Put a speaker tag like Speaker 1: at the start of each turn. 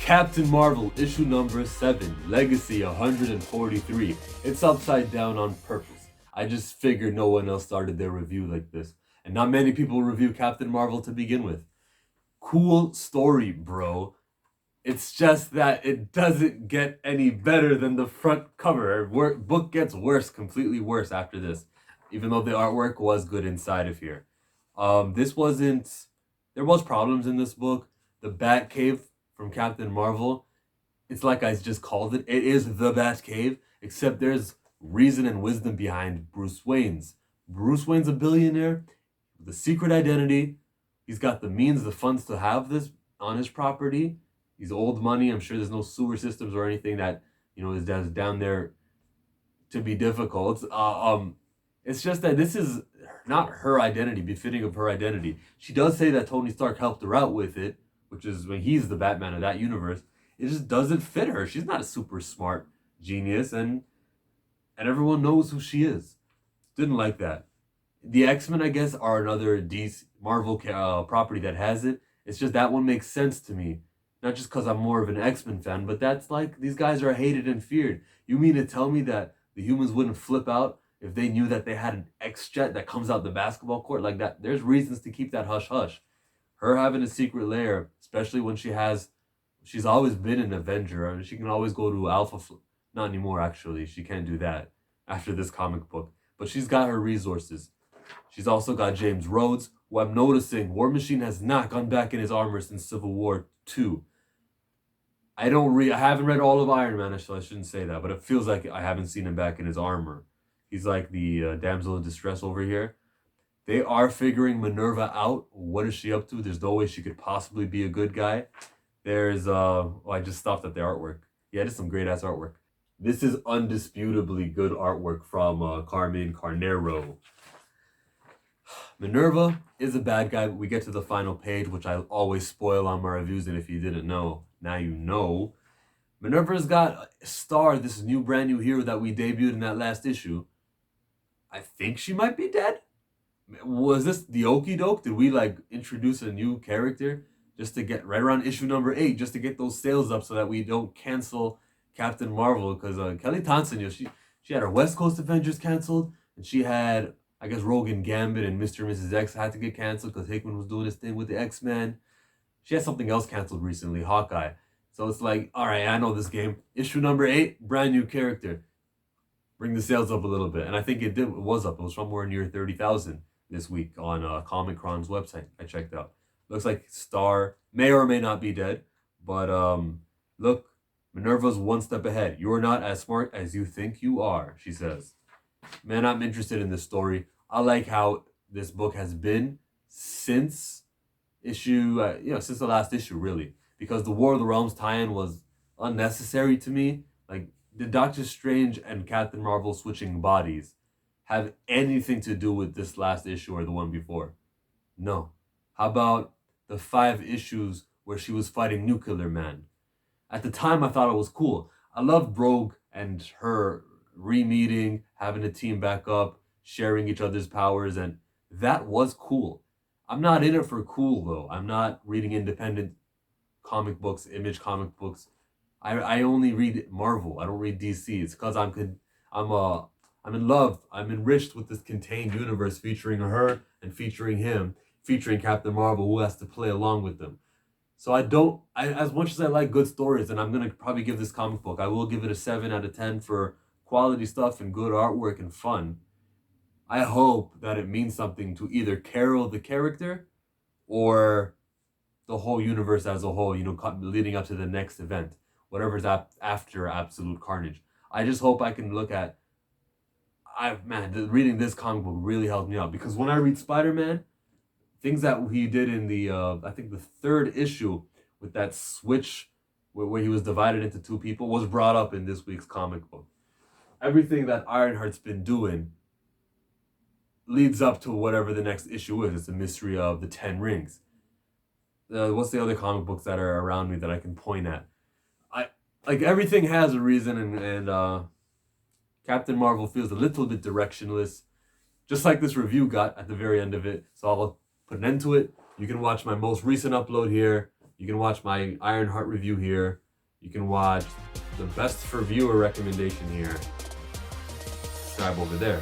Speaker 1: Captain Marvel, issue number 7, Legacy 143. It's upside down on purpose. I just figured no one else started their review like this. And not many people review Captain Marvel to begin with. Cool story, bro. It's just that it doesn't get any better than the front cover. Book gets worse, completely worse after this. Even though the artwork was good inside of here. This wasn't... There was problems in this book. The Batcave from Captain Marvel, it's like I just called it. It is the Batcave, except there's reason and wisdom behind Bruce Wayne's. Bruce Wayne's a billionaire with a secret identity. He's got the means, the funds to have this on his property. He's old money. I'm sure there's no sewer systems or anything that, is down there to be difficult. It's just that this is not her identity, befitting of her identity. She does say that Tony Stark helped her out with it, which is when he's the Batman of that universe. It just doesn't fit her. She's not a super smart genius, and everyone knows who she is. Didn't like that. The X-Men, I guess, are another DC Marvel property that has it. It's just that one makes sense to me. Not just because I'm more of an X-Men fan, but that's like, these guys are hated and feared. You mean to tell me that the humans wouldn't flip out if they knew that they had an X-Jet that comes out the basketball court like that? There's reasons to keep that hush-hush. Her having a secret lair, especially when she's always been an Avenger, and she can always go to Alpha, not anymore actually, she can't do that after this comic book, but she's got her resources. She's also got James Rhodes, who I'm noticing War Machine has not gone back in his armor since Civil War 2. I haven't read all of Iron Man, so I shouldn't say that, but it feels like I haven't seen him back in his armor. He's like the damsel in distress over here. They are figuring Minerva out. What is she up to? There's no way she could possibly be a good guy. There's, I just stopped at the artwork. Yeah, it is some great-ass artwork. This is undisputably good artwork from Carmine Carnero. Minerva is a bad guy, but we get to the final page, which I always spoil on my reviews, and if you didn't know, now you know. Minerva's got Star, this new brand new hero that we debuted in that last issue. I think she might be dead. Was this the okie doke? Did we introduce a new character just to get right around issue number 8, just to get those sales up so that we don't cancel Captain Marvel? Because Kelly Thompson, she had her West Coast Avengers canceled, and she had, I guess, Rogue and Gambit and Mr. and Mrs. X had to get canceled because Hickman was doing his thing with the X-Men. She had something else canceled recently, Hawkeye. So it's like, all right, I know this game. Issue number 8, brand new character. Bring the sales up a little bit, and I think it was up. It was somewhere near 30,000 this week on Comic-Con's website. I checked out. Looks like Star may or may not be dead, but look, Minerva's one step ahead. You're not as smart as you think you are, she says. Man, I'm interested in this story. I like how this book has been since issue, since the last issue, really, because the War of the Realms tie-in was unnecessary to me. Did Doctor Strange and Captain Marvel switching bodies have anything to do with this last issue or the one before? No. How about the 5 issues where she was fighting Nuclear Man? At the time, I thought it was cool. I loved Rogue and her re-meeting, having a team back up, sharing each other's powers, and that was cool. I'm not in it for cool, though. I'm not reading independent comic books, Image comic books. I only read Marvel. I don't read DC. It's because I'm in love. I'm enriched with this contained universe featuring her and featuring him, featuring Captain Marvel, who has to play along with them. So as much as I like good stories, and I'm going to probably give this comic book, I will give it a 7 out of 10 for quality stuff and good artwork and fun. I hope that it means something to either Carol the character or the whole universe as a whole, leading up to the next event, whatever's after Absolute Carnage. I just hope I can look at... reading this comic book really helped me out, because when I read Spider-Man, things that he did in the, I think the 3rd issue with that switch where he was divided into 2 people was brought up in this week's comic book. Everything that Ironheart's been doing leads up to whatever the next issue is. It's a mystery of the 10 rings. What's the other comic books that are around me that I can point at? Everything has a reason, and Captain Marvel feels a little bit directionless, just like this review got at the very end of it. So I'll put an end to it. You can watch my most recent upload here. You can watch my Ironheart review here. You can watch the best for viewer recommendation here. Subscribe over there.